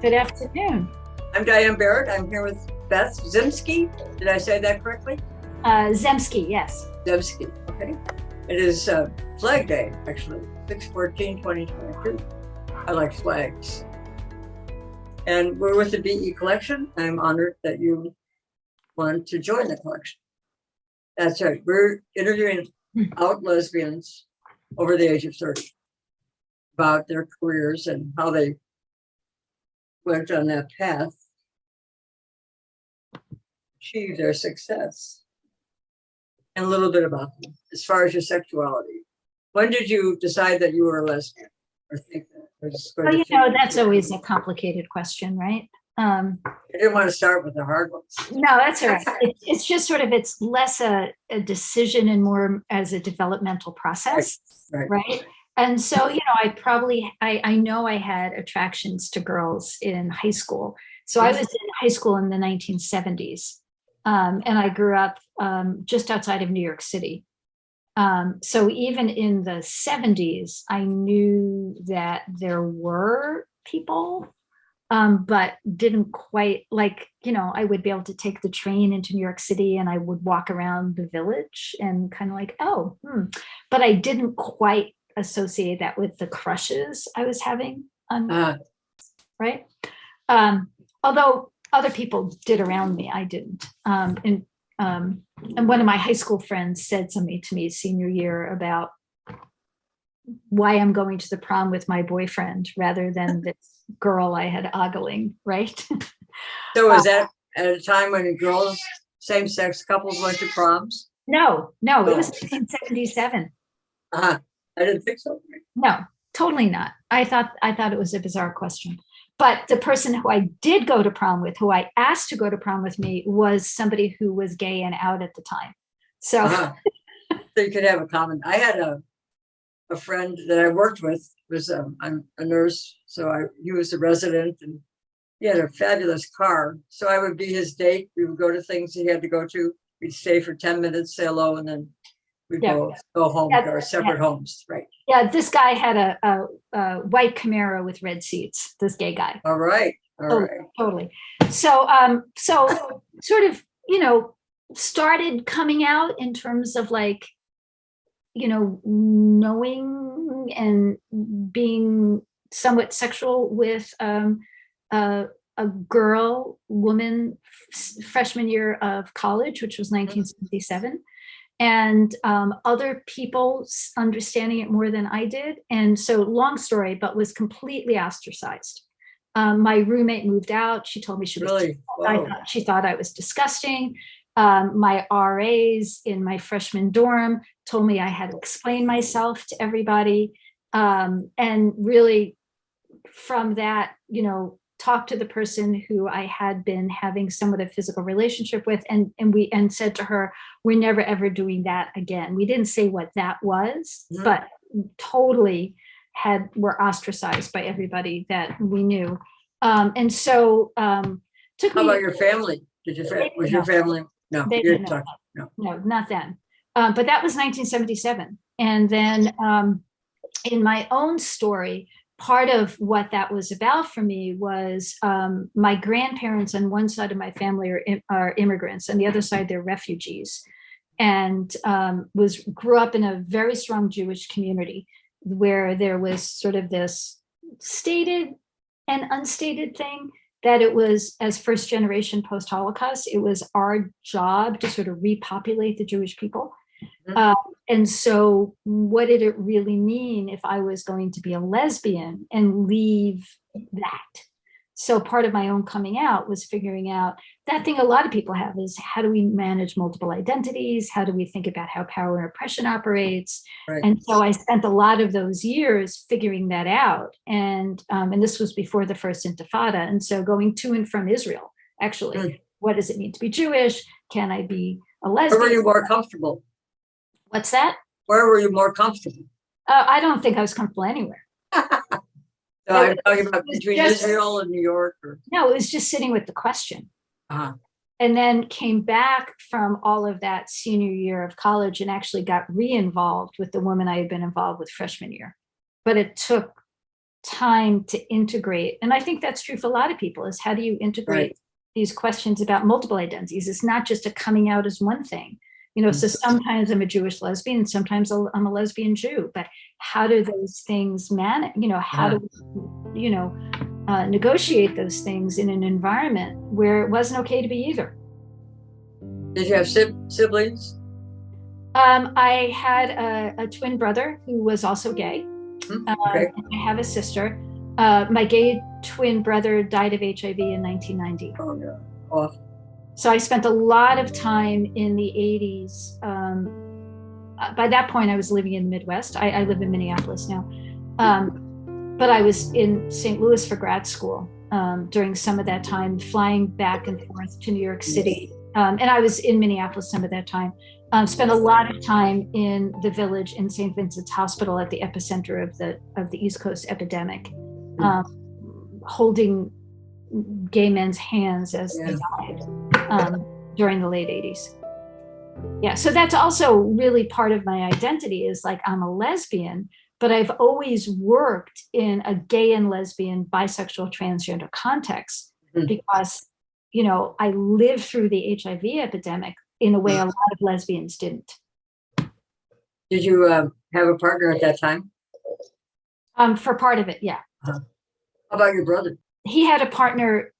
Good afternoon. I'm Diane Barrett. I'm here with Beth Zemsky. Did I say that correctly? Zemsky, yes. Zemsky, okay. It is Flag Day, actually, 6/14/2022. I like flags. And we're with the BE collection. I'm honored that you want to join the collection. That's right. We're interviewing out lesbians over the age of 30 about their careers and how they went on that path, achieve their success, and a little bit about them as far as your sexuality. When did you decide that you were a lesbian, or think that? Well, that's always a complicated question, right? I didn't want to start with the hard ones. No, that's all right. It's just sort of, it's less a decision and more as a developmental process, right? And so, I know I had attractions to girls in high school. So I was in high school in the 1970s, and I grew up just outside of New York City. So even in the 70s, I knew that there were people, but didn't quite I would be able to take the train into New York City and I would walk around the village and kind of but I didn't quite associate that with the crushes I was having on, right? Although other people did around me, I didn't. And one of my high school friends said something to me senior year about why I'm going to the prom with my boyfriend rather than this girl I had ogling, right? So was that at a time when girls, same-sex couples went to proms? No, it was 1977. I didn't think so. No, totally not. I thought it was a bizarre question. But the person who I did go to prom with, who I asked to go to prom with me, was somebody who was gay and out at the time. So, so you could have a common. I had a friend that I worked with was I'm a nurse, so he was a resident, and he had a fabulous car. So I would be his date. We would go to things he had to go to. We'd stay for 10 minutes, say hello, and then we'd go home to our separate homes, right? Yeah, this guy had a white Camaro with red seats, this gay guy. All right. Totally. So sort of, started coming out in terms of knowing and being somewhat sexual with a woman, freshman year of college, which was 1977. And other people understanding it more than I did. And so long story, but was completely ostracized. My roommate moved out. She told me she was, she thought I was disgusting. My RAs in my freshman dorm told me I had to explain myself to everybody. And really from that, talked to the person who I had been having somewhat of a physical relationship with, and said to her, we're never ever doing that again. We didn't say what that was, but totally were ostracized by everybody that we knew. And so took How me. about your family? Was your family? No, they didn't know. No, not then. But that was 1977. And then in my own story, part of what that was about for me was my grandparents on one side of my family are immigrants, and the other side they're refugees, and grew up in a very strong Jewish community where there was sort of this stated and unstated thing that it was, as first generation post-Holocaust, it was our job to sort of repopulate the Jewish people. And so what did it really mean if I was going to be a lesbian and leave that? So part of my own coming out was figuring out that thing a lot of people have is, how do we manage multiple identities? How do we think about how power and oppression operates? Right. And so I spent a lot of those years figuring that out. And this was before the first Intifada. And so going to and from Israel, actually, what does it mean to be Jewish? Can I be a lesbian? Where were you more comfortable? What's that? Where were you more comfortable? I don't think I was comfortable anywhere. So I'm talking about between Israel and New York? No, it was just sitting with the question. And then came back from all of that senior year of college and actually got re-involved with the woman I had been involved with freshman year. But it took time to integrate. And I think that's true for a lot of people, is how do you integrate these questions about multiple identities? It's not just a coming out as one thing. So sometimes I'm a Jewish lesbian, sometimes I'm a lesbian Jew, but how do those things manage, how do we, negotiate those things in an environment where it wasn't okay to be either? Did you have siblings? I had a twin brother who was also gay. Okay. I have a sister. My gay twin brother died of HIV in 1990. Oh, yeah. Awesome. So I spent a lot of time in the 80s. By that point, I was living in the Midwest. I live in Minneapolis now. But I was in St. Louis for grad school during some of that time, flying back and forth to New York City. And I was in Minneapolis some of that time. Spent a lot of time in the Village in St. Vincent's Hospital at the epicenter of the East Coast epidemic, holding gay men's hands as they died during the late 80s. Yeah, so that's also really part of my identity, is like I'm a lesbian, but I've always worked in a gay and lesbian, bisexual, transgender context because, I lived through the HIV epidemic in a way a lot of lesbians didn't. Did you have a partner at that time? For part of it, yeah. How about your brother? He had a partner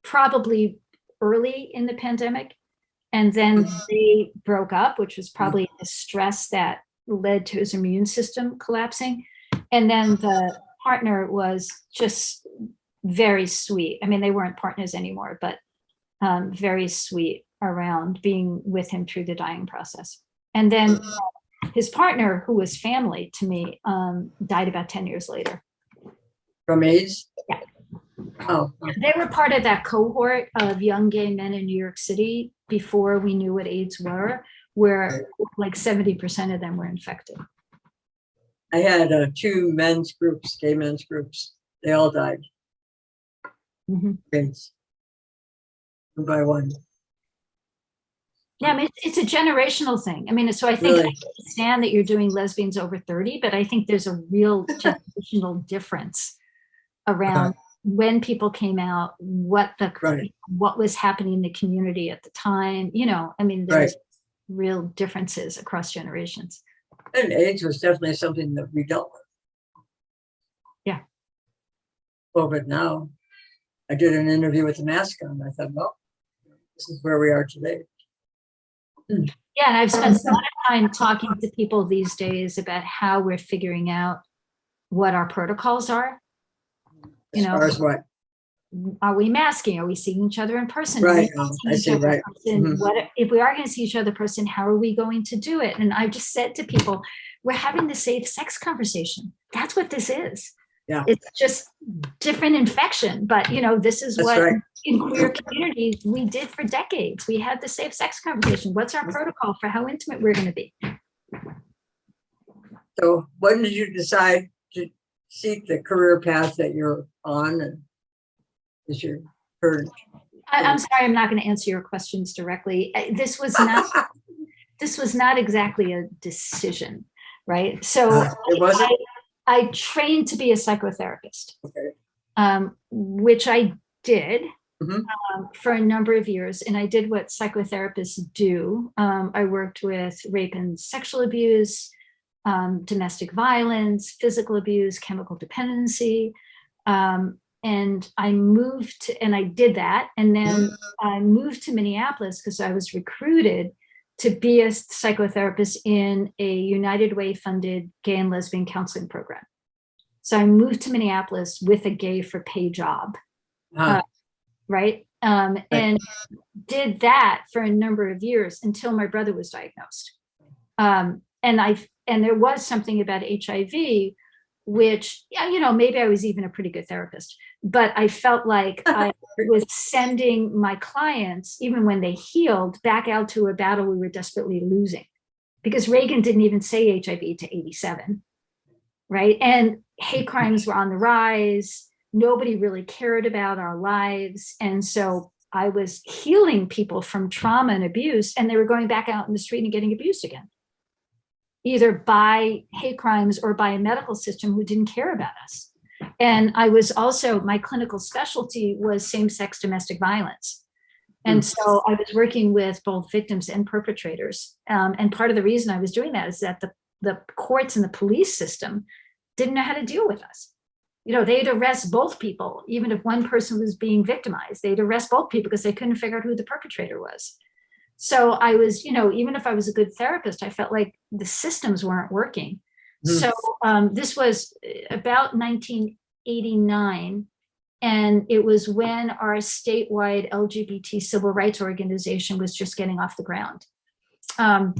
probably early in the pandemic, and then they broke up, which was probably the stress that led to his immune system collapsing. And then the partner was just very sweet. I mean, they weren't partners anymore, but very sweet around being with him through the dying process. And then his partner, who was family to me, died about 10 years later. From AIDS? Yeah. Oh. They were part of that cohort of young gay men in New York City before we knew what AIDS were, where like 70% of them were infected. I had 2 men's groups, gay men's groups. They all died. AIDS. One by one. Yeah, I mean, it's a generational thing. I mean, so I think I understand that you're doing lesbians over 30, but I think there's a real generational difference around when people came out, what was happening in the community at the time. I mean, there's real differences across generations. And AIDS was definitely something that we dealt with. Yeah. Well, but now I did an interview with the mask on. I thought, well, this is where we are today. Yeah, and I've spent a lot of time talking to people these days about how we're figuring out what our protocols are. As far as what? Are we masking? Are we seeing each other in person? Right. I see. Right. What if we are going to see each other in person? How are we going to do it? And I've just said to people, we're having the safe sex conversation. That's what this is. Yeah. It's just different infection, but this is what in queer communities we did for decades. We had the safe sex conversation. What's our protocol for how intimate we're going to be? So when did you decide to seek the career path that you're on, and is your current? I'm sorry, I'm not going to answer your questions directly. This was not exactly a decision, right? So it wasn't. I trained to be a psychotherapist, which I did for a number of years. And I did what psychotherapists do. I worked with rape and sexual abuse, domestic violence, physical abuse, chemical dependency. And I moved and I did that. And then I moved to Minneapolis because I was recruited to be a psychotherapist in a United Way funded gay and lesbian counseling program. So I moved to Minneapolis with a gay for pay job, right? And did that for a number of years until my brother was diagnosed. And there was something about HIV, which, maybe I was even a pretty good therapist, but I felt like I was sending my clients, even when they healed, back out to a battle we were desperately losing, because Reagan didn't even say HIV to 87, right? And hate crimes were on the rise. Nobody really cared about our lives. And so I was healing people from trauma and abuse, and they were going back out in the street and getting abused again. either by hate crimes or by a medical system who didn't care about us. And I was also, my clinical specialty was same-sex domestic violence. And so I was working with both victims and perpetrators. And part of the reason I was doing that is that the courts and the police system didn't know how to deal with us. You know, they'd arrest both people, even if one person was being victimized, they'd arrest both people because they couldn't figure out who the perpetrator was. So I was, you know, even if I was a good therapist, I felt like the systems weren't working. So this was about 1989. And it was when our statewide LGBT civil rights organization was just getting off the ground. So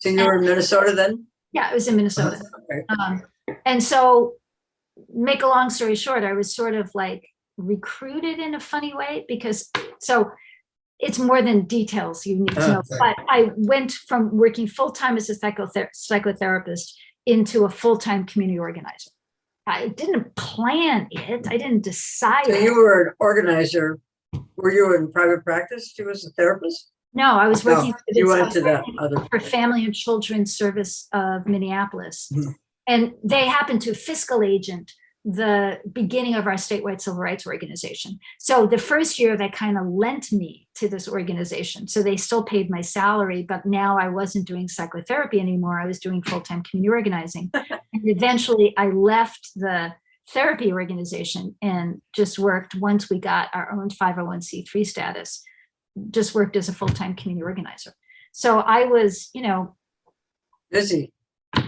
you were in Minnesota then? Yeah, it was in Minnesota. Okay. And so, make a long story short, I was sort of like recruited in a funny way because, so it's more than details you need to know. But I went from working full-time as a psychotherapist into a full-time community organizer. I didn't plan it. I didn't decide. So you were an organizer. Were you in private practice too as a therapist? No, I was working for Family and Children's Service of Minneapolis. And they happened to fiscal agent the beginning of our statewide civil rights organization. So the first year they kind of lent me to this organization. So they still paid my salary, but now I wasn't doing psychotherapy anymore. I was doing full-time community organizing. And eventually I left the therapy organization and just worked, once we got our own 501c3 status, just worked as a full-time community organizer. So I was, you know, busy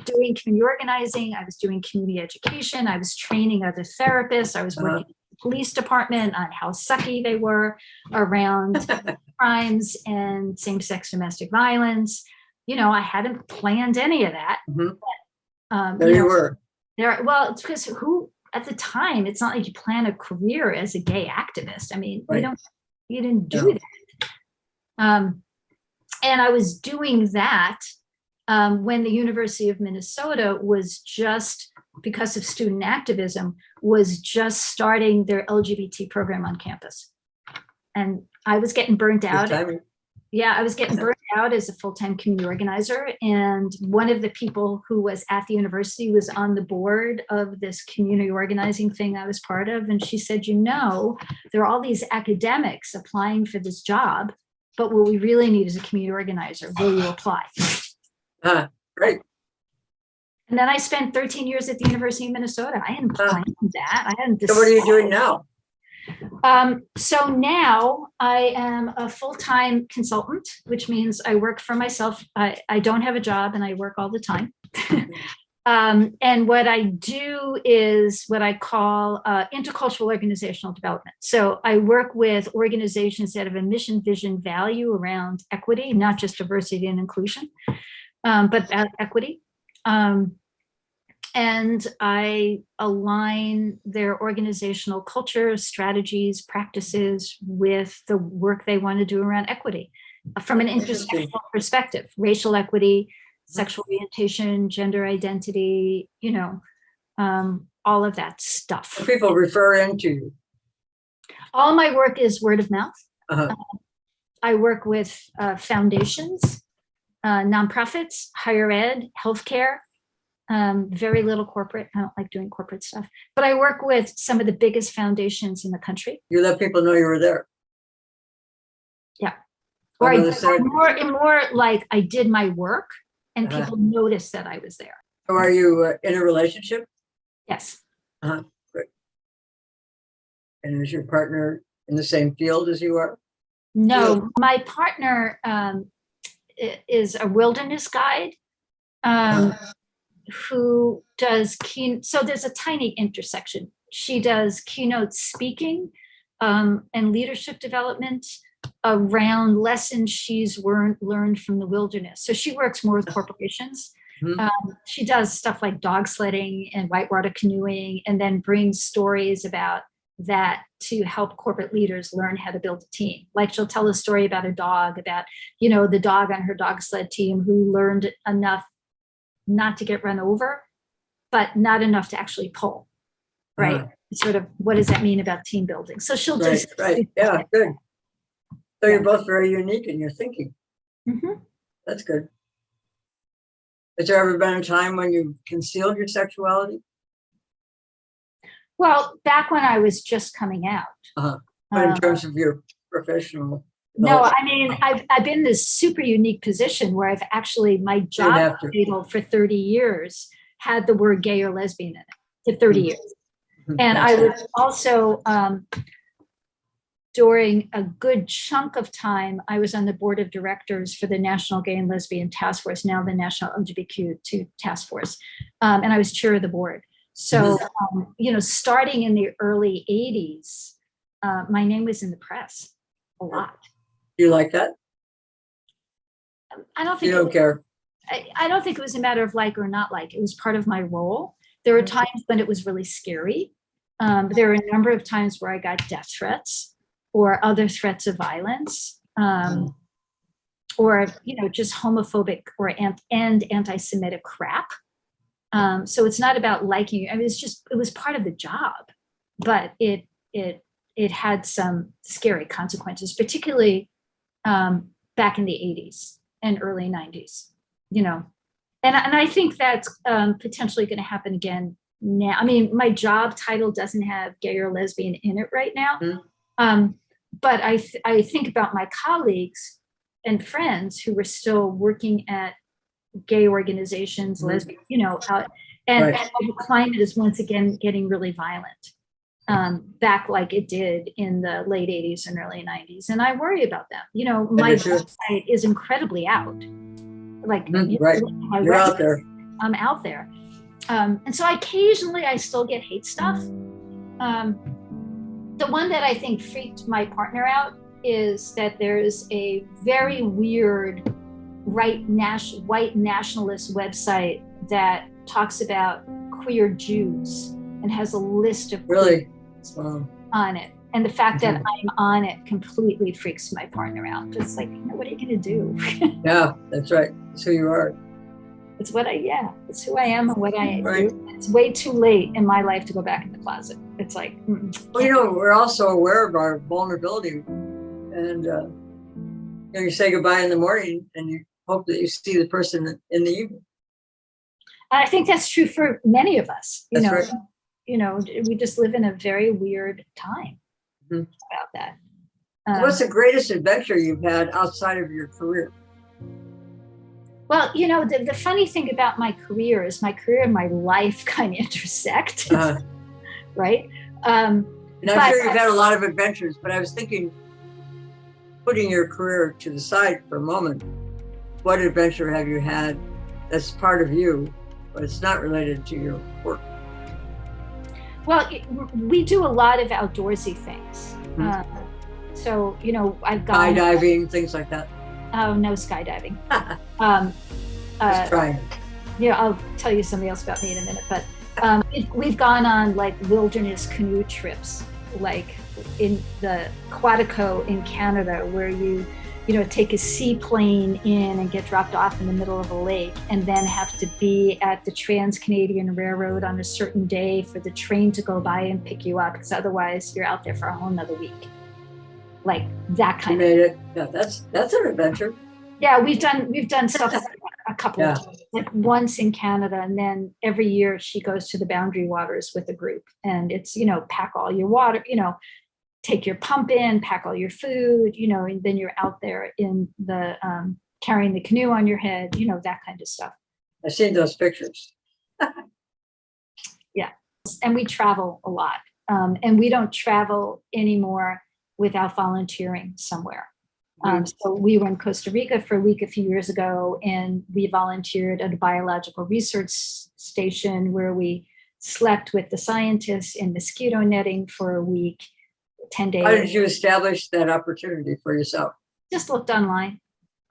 doing community organizing. I was doing community education. I was training other therapists. I was working in the police department on how sucky they were around crimes and same-sex domestic violence. You know, I hadn't planned any of that. But, there you were. Well, it's because at the time, it's not like you plan a career as a gay activist. I mean, you didn't do that. And I was doing that when the University of Minnesota was just, because of student activism, was just starting their LGBT program on campus. And I was getting burnt out. I was getting burnt out as a full-time community organizer. And one of the people who was at the university was on the board of this community organizing thing I was part of. And she said, you know, there are all these academics applying for this job, but what we really need is a community organizer. Will you apply? Great. And then I spent 13 years at the University of Minnesota. I hadn't planned that. I hadn't decided. So what are you doing now? So now I am a full-time consultant, which means I work for myself. I don't have a job and I work all the time. And what I do is what I call intercultural organizational development. So I work with organizations that have a mission, vision, value around equity, not just diversity and inclusion, but equity. And I align their organizational culture, strategies, practices with the work they want to do around equity from an intersectional perspective, racial equity, sexual orientation, gender identity, you know, all of that stuff. People refer into you. All my work is word of mouth. I work with foundations, nonprofits, higher ed, healthcare. Very little corporate. I don't like doing corporate stuff, but I work with some of the biggest foundations in the country. You let people know you were there. Yeah. Or more like I did my work and people noticed that I was there. So are you in a relationship? Yes. Great. And is your partner in the same field as you are? No, my partner is a wilderness guide. Who does so there's a tiny intersection. She does keynote speaking and leadership development around lessons she's learned from the wilderness. So she works more with corporations. She does stuff like dog sledding and whitewater canoeing, and then brings stories about that to help corporate leaders learn how to build a team. Like she'll tell a story about a dog, about, you know, the dog on her dog sled team who learned enough not to get run over, but not enough to actually pull, right? Sort of, what does that mean about team building? So she'll just yeah, good. So you're both very unique in your thinking. That's good. Has there ever been a time when you concealed your sexuality? Well, back when I was just coming out. But in terms of your professional. No, I mean, I've been in this super unique position where I've actually, my job title for 30 years had the word gay or lesbian in it for 30 years. And I was also, during a good chunk of time, I was on the board of directors for the National Gay and Lesbian Task Force, now the National LGBTQ2 Task Force. And I was chair of the board. So, you know, starting in the early 80s, my name was in the press a lot. You like that? I don't think you don't care. I don't think it was a matter of like or not like. It was part of my role. There were times when it was really scary. There were a number of times where I got death threats or other threats of violence, or you know, just homophobic or anti-Semitic crap. So it's not about liking. I mean, it was part of the job, but it had some scary consequences, particularly back in the 80s and early 90s, you know. And I think that's potentially going to happen again now. I mean, my job title doesn't have gay or lesbian in it right now. But I think about my colleagues and friends who were still working at gay organizations, lesbian, you know, and the climate is once again getting really violent, back like it did in the late 80s and early 90s. And I worry about them. You know, my website is incredibly out. Like, you're out there. I'm out there. And so occasionally I still get hate stuff. The one that I think freaked my partner out is that there's a very weird white nationalist website that talks about queer Jews and has a list of on it. And the fact that I'm on it completely freaks my partner out. It's like, you know, what are you going to do? Yeah, that's right. That's who you are. It's it's who I am and what I do. It's way too late in my life to go back in the closet. It's like, well, you know, we're also aware of our vulnerability, and you know, you say goodbye in the morning, and you hope that you see the person in the evening. I think that's true for many of us. You that's know, right. You know, we just live in a very weird time about that. What's the greatest adventure you've had outside of your career? Well, you know, the funny thing about my career is my career and my life kind of intersect, right? And I'm sure you've had a lot of adventures, but I was thinking, putting your career to the side for a moment, what adventure have you had that's part of you, but it's not related to your work? Well, we do a lot of outdoorsy things. So, you know, I've gone skydiving, things like that. Oh, no skydiving. Just trying. Yeah, I'll tell you something else about me in a minute. But we've gone on like wilderness canoe trips, like in the Quatico in Canada, where you know, take a seaplane in and get dropped off in the middle of a lake, and then have to be at the Trans-Canadian Railroad on a certain day for the train to go by and pick you up, because otherwise you're out there for a whole nother week. Like that kind of. You made it. Yeah, that's an adventure. Yeah, we've done stuff like a couple of times, like once in Canada, and then every year she goes to the Boundary Waters with a group, and it's, you know, pack all your water, you know, take your pump in, pack all your food, you know, and then you're out there in the carrying the canoe on your head, you know, that kind of stuff. I've seen those pictures. Yeah, and we travel a lot, and we don't travel anymore without volunteering somewhere. So we were in Costa Rica for a week a few years ago, and we volunteered at a biological research station where we slept with the scientists in mosquito netting for a week, 10 days. How did you establish that opportunity for yourself? Just looked online.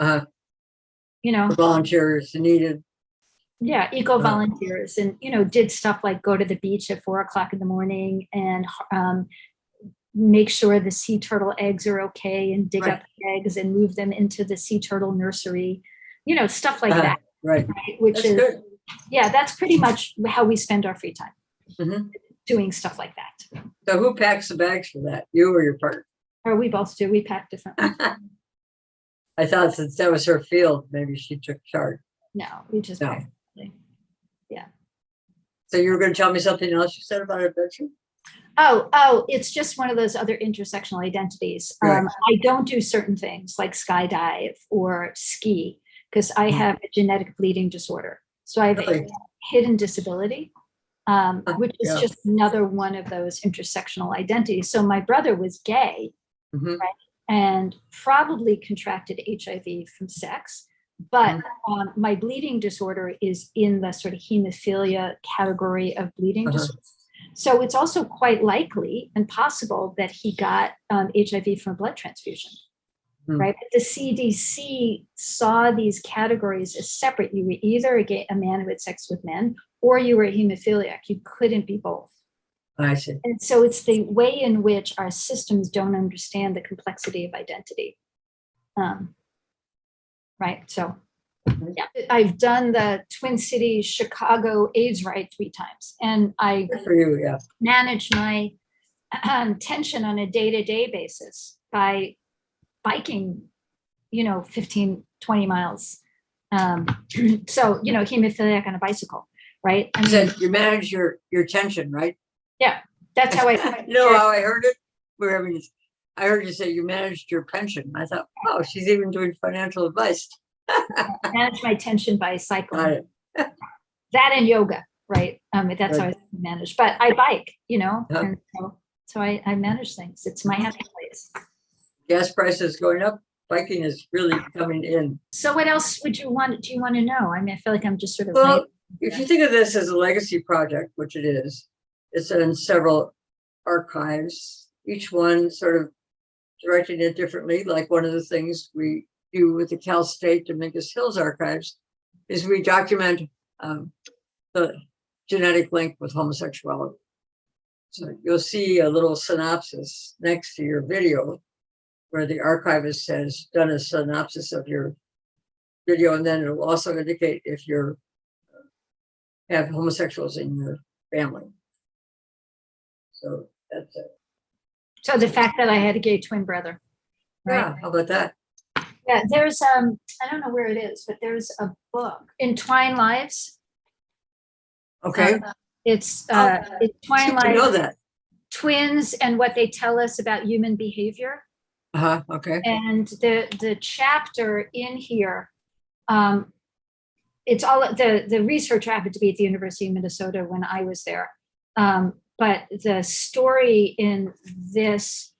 You know, the volunteers needed. Yeah, eco volunteers, and, you know, did stuff like go to the beach at 4:00 in the morning and make sure the sea turtle eggs are okay, and dig up the eggs and move them into the sea turtle nursery, you know, stuff like that. Right. Which that's is good. Yeah, that's pretty much how we spend our free time, doing stuff like that. So who packs the bags for that? You or your partner? Or we both do. We pack differently. I thought since that was her field, maybe she took charge. No, we just pack. So you were going to tell me something else you said about adventure? It's just one of those other intersectional identities. Right. I don't do certain things like skydive or ski because I have a genetic bleeding disorder. So I have a Really? hidden disability, which is Yeah. just another one of those intersectional identities. So my brother was gay, Mhm. right, and probably contracted HIV from sex. But my bleeding disorder is in the sort of hemophilia category of bleeding disorders. So it's also quite likely and possible that he got HIV from a blood transfusion, right? But the CDC saw these categories as separate. You were either a man who had sex with men, or you were a hemophiliac. You couldn't be both. I see. And so it's the way in which our systems don't understand the complexity of identity. Right. So yeah, I've done the Twin Cities, Chicago AIDS ride 3 times, and I Good for you, yeah. manage my tension on a day-to-day basis by biking, 15, 20 miles. So, hemophiliac on a bicycle, right? You said you manage your tension, right? Yeah, that's how I. How I heard it? I heard you say you managed your pension. I thought, oh, she's even doing financial advice. Manage my tension by cycling. Got it. That and yoga, right? That's how I manage. But I bike, and so I manage things. It's my happy place. Gas prices going up. Biking is really coming in. So what else do you want to know? I feel like I'm just sort of. Well, if you think of this as a legacy project, which it is, it's in several archives, each one sort of directing it differently. Like one of the things we do with the Cal State Dominguez Hills archives is we document the genetic link with homosexuality. So you'll see a little synopsis next to your video where the archivist has done a synopsis of your video, and then it will also indicate if you have homosexuals in your family. So that's it. So the fact that I had a gay twin brother. Right? Yeah, how about that? Yeah, there's I don't know where it is, but there's a book, Entwine Lives. Okay. It's Entwine Lives. I know that. Twins and what they tell us about human behavior. Okay. And the chapter in here, it's all the research happened to be at the University of Minnesota when I was there. But the story in this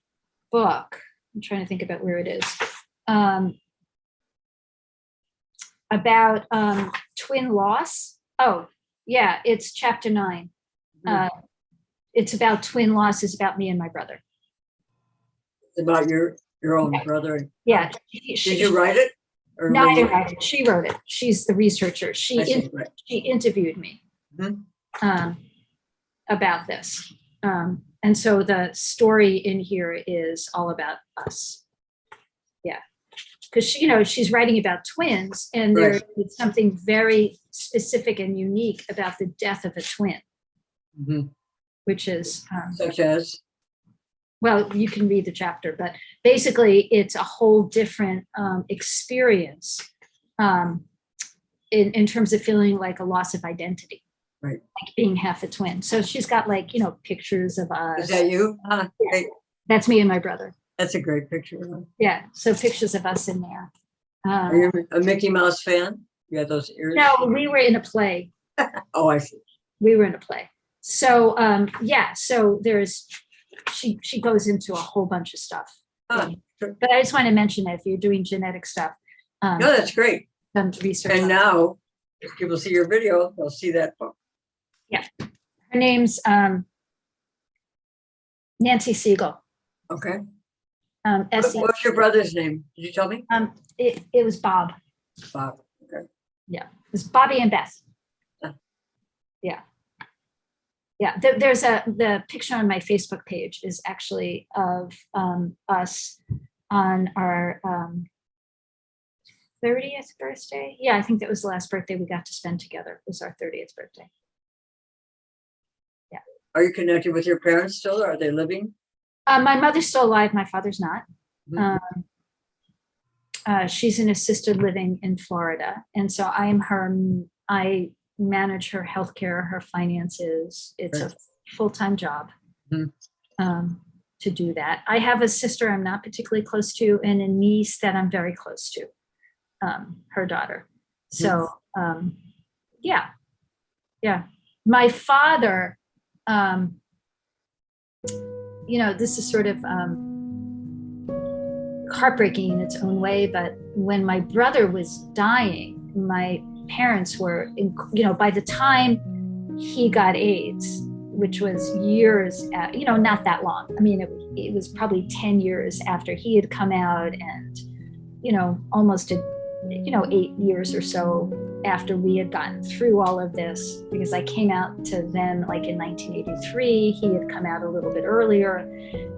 book, I'm trying to think about where it is, about twin loss. Oh, yeah, it's chapter 9. It's about twin loss. It's about me and my brother. It's about your own brother. Yeah. Did you write it? Or no, I didn't write it. She wrote it. She's the researcher. She interviewed me about this. And so the story in here is all about us. Yeah. Because she's writing about twins, and there's something very specific and unique about the death of a twin, which is such as. Well, you can read the chapter, but basically it's a whole different experience in terms of feeling like a loss of identity, right? Like being half a twin. So she's got pictures of us. Is that you? Yeah. That's me and my brother. That's a great picture. Yeah, so pictures of us in there. Are you a Mickey Mouse fan? You had those ears? No, we were in a play. Oh, I see. We were in a play. So so there's she goes into a whole bunch of stuff. But I just want to mention that if you're doing genetic stuff. No, that's great. Some research. And now, if people see your video, they'll see that book. Yeah. Her name's Nancy Siegel. Okay. What was your brother's name? Did you tell me? It was Bob. Bob. Okay. Yeah. It was Bobby and Beth. Yeah. Yeah. There's the picture on my Facebook page is actually of us on our 30th birthday. Yeah, I think that was the last birthday we got to spend together. It was our 30th birthday. Yeah. Are you connected with your parents still? Or are they living? My mother's still alive. My father's not. She's in assisted living in Florida. And so I manage her healthcare, her finances. It's a full-time job to do that. I have a sister I'm not particularly close to, and a niece that I'm very close to, her daughter. So, yeah. My father, this is sort of heartbreaking in its own way, but when my brother was dying, my parents were, by the time he got AIDS, which was years, not that long. I mean, it was probably 10 years after he had come out, and, almost 8 years or so after we had gotten through all of this, because I came out to them like in 1983. He had come out a little bit earlier,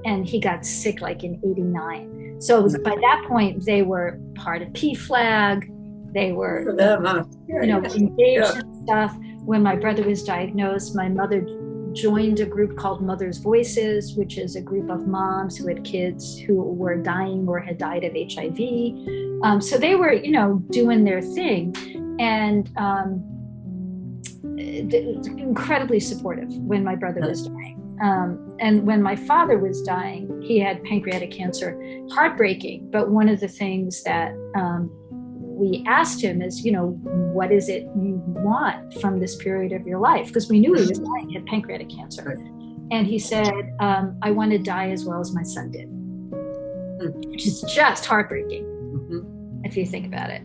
and he got sick like in 89. So it was, by that point, they were part of PFLAG. They were, engaged in stuff. When my brother was diagnosed, my mother joined a group called Mother's Voices, which is a group of moms who had kids who were dying or had died of HIV. So they were, doing their thing, and incredibly supportive when my brother was dying. And when my father was dying, he had pancreatic cancer. Heartbreaking, but one of the things that we asked him is, what is it you want from this period of your life? Because we knew he was dying, he had pancreatic cancer. Right. And he said, I want to die as well as my son did, which is just heartbreaking, if you think about it.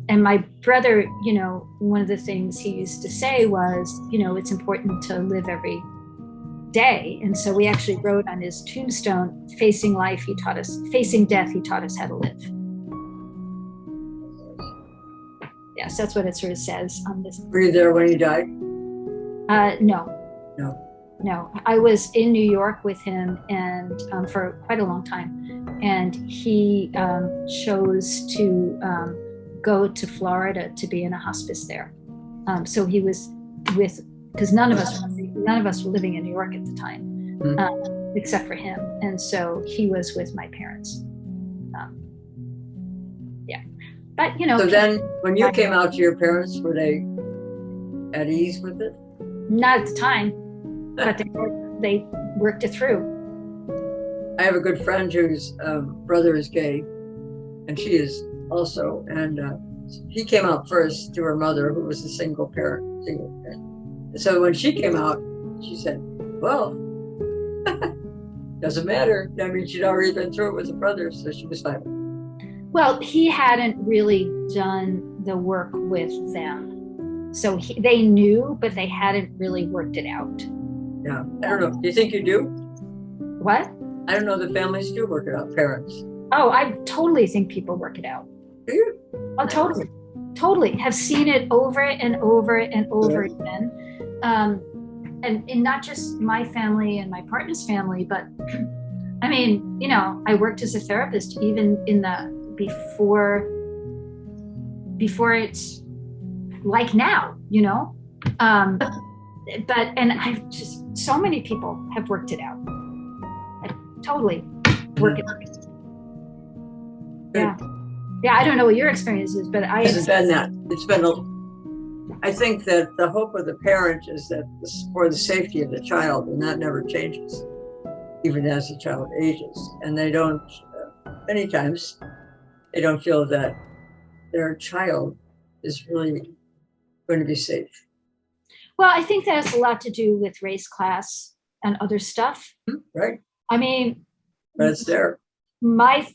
And my brother, one of the things he used to say was, it's important to live every day. And so we actually wrote on his tombstone, facing death, he taught us how to live. Yes, that's what it sort of says on this. Were you there when he died? No. I was in New York with him, and for quite a long time. And he chose to go to Florida to be in a hospice there. So he was because none of us were living in New York at the time, except for him. And so he was with my parents. But So then, when you came out to your parents, were they at ease with it? Not at the time, but they worked it through. I have a good friend whose brother is gay, and she is also, and he came out first to her mother, who was a single parent. So when she came out, she said, well, doesn't matter. I mean, she'd already been through it with the brother, so she was fine. Well, he hadn't really done the work with them. So they knew, but they hadn't really worked it out. Yeah, I don't know. Do you think you do? What? I don't know that families do work it out, parents. Oh, I totally think people work it out. Do you? Oh, totally. Totally. Have seen it over and over and over again. And not just my family and my partner's family, but I mean, I worked as a therapist even in the before it's like now, and I've just, so many people have worked it out. I totally work it out. Yeah, I don't know what your experience is, but It's been that. I think that the hope of the parent is that for the safety of the child, and that never changes, even as the child ages. And they don't, many times, they don't feel that their child is really going to be safe. Well, I think that has a lot to do with race, class, and other stuff. Right. I mean, but it's there. My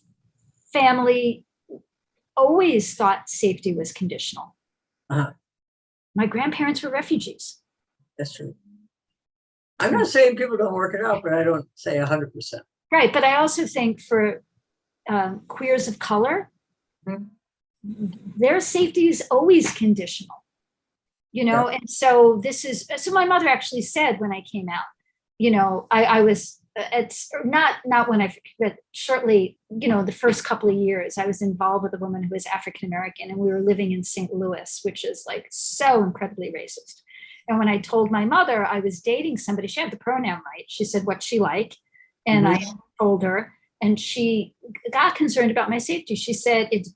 family always thought safety was conditional. My grandparents were refugees. That's true. I'm not saying people don't work it out, but I don't say 100%. Right, but I also think for queers of color, their safety is always conditional, and so so my mother actually said when I came out, I was, it's not when but shortly, the first couple of years I was involved with a woman who was African-American, and we were living in St. Louis, which is like so incredibly racist. And when I told my mother I was dating somebody, she had the pronoun right. She said what she liked, and I told her, and she got concerned about my safety. She said, it's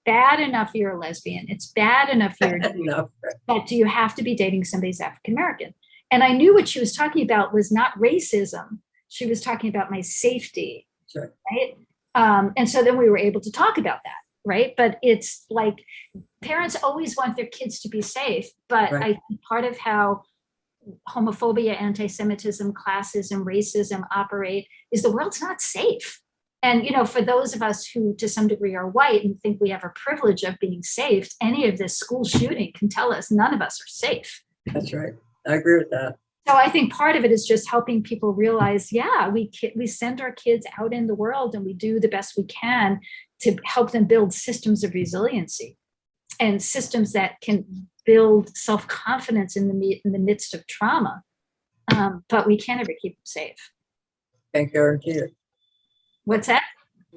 bad enough you're a lesbian. It's bad enough you're No. but do you have to be dating somebody who's African American? And I knew what she was talking about was not racism. She was talking about my safety, Sure. right? And so then we were able to talk about that, right? But it's like parents always want their kids to be safe, but Right. I think part of how homophobia, anti-Semitism, classism, racism operate is the world's not safe. And, you know, for those of us who to some degree are white and think we have a privilege of being safe, any of this school shooting can tell us none of us are safe. That's right. I agree with that. So I think part of it is just helping people realize, yeah, we send our kids out in the world and we do the best we can to help them build systems of resiliency and systems that can build self-confidence in the midst of trauma. But we can't ever keep them safe. Can't guarantee it. What's that?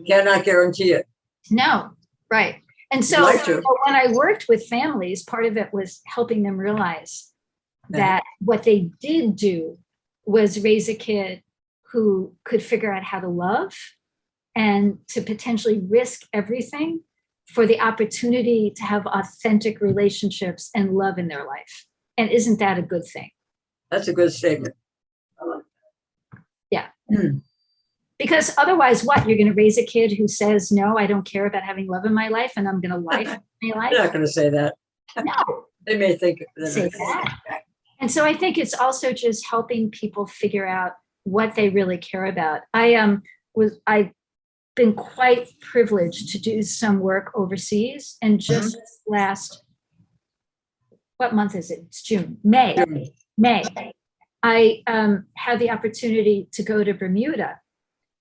Cannot guarantee it. No, right. And so Like to. when I worked with families, part of it was helping them realize that what they did do was raise a kid who could figure out how to love and to potentially risk everything for the opportunity to have authentic relationships and love in their life. And isn't that a good thing? That's a good statement. I like Yeah. that. Because otherwise, what? You're going to raise a kid who says, no, I don't care about having love in my life and I'm going to lie for my life? They're not going to say that. No. They may think Say that. And so I think it's also just helping people figure out what they really care about. I've been quite privileged to do some work overseas, and just last, what month is it? It's June, May. I had the opportunity to go to Bermuda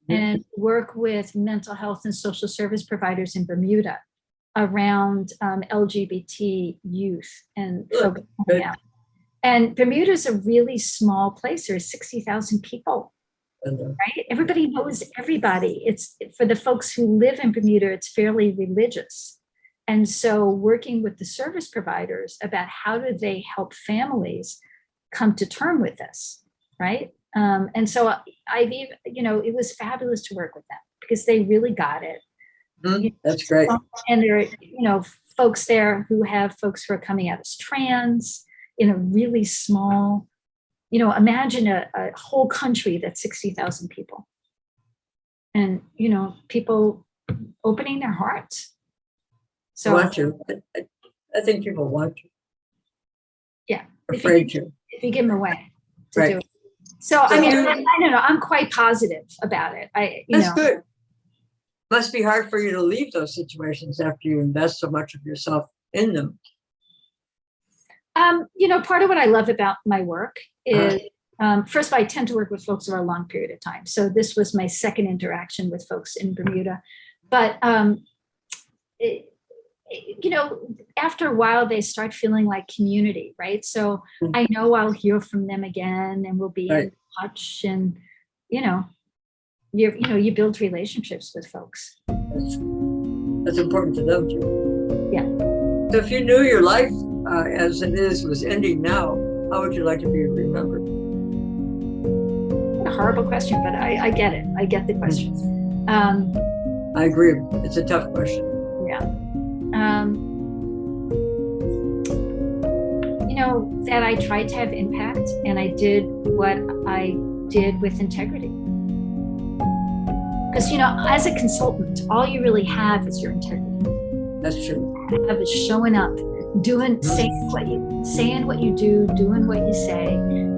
and work with mental health and social service providers in Bermuda around LGBT youth and folks coming out. And Bermuda is a really small place. There's 60,000 people, right? Everybody knows everybody. It's for the folks who live in Bermuda, it's fairly religious. And so working with the service providers about how do they help families come to term with this, right? And so I've even, it was fabulous to work with them because they really got it. That's great. And there are, folks there who have folks who are coming out as trans, in a really small, imagine a whole country that's 60,000 people. And, people opening their hearts. So Want to. I think people want to. Yeah. Afraid to. If you give them away to Right. do it. So I don't know. I'm quite positive about it. That's good. Must be hard for you to leave those situations after you invest so much of yourself in them. Part of what I love about my work is, first of all, I tend to work with folks over a long period of time. So this was my second interaction with folks in Bermuda. But, after a while, they start feeling like community, right? So I know I'll hear from them again and we'll be in touch and, you build relationships with folks. That's important to them too. Yeah. So if you knew your life as it is was ending now, how would you like to be remembered? A horrible question, but I get it. I get the question. I agree. It's a tough question. Yeah. That I tried to have impact and I did what I did with integrity. Because, as a consultant, all you really have is your integrity. That's true. All you have is showing up, saying what you do, doing what you say,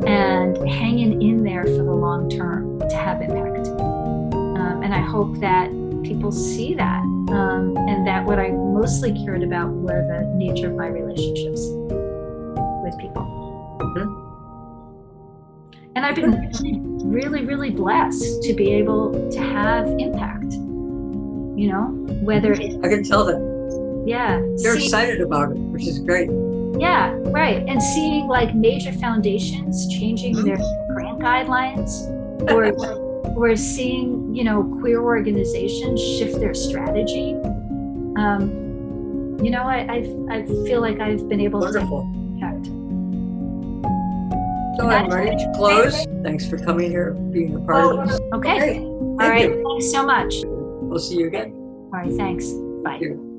and hanging in there for the long term to have impact. And I hope that people see that, and that what I mostly cared about were the nature of my relationships with people. And I've been really, really blessed to be able to have impact, whether it's... I can tell that. Yeah. You're excited about it, which is great. Yeah, right. And seeing like major foundations changing their grant guidelines or seeing, queer organizations shift their strategy. I feel like I've been able to impact. So I'm ready to close. Thanks for coming here, being a part of this. Okay. All right. Thanks so much. We'll see you again. All right. Thanks. Bye. Thank you.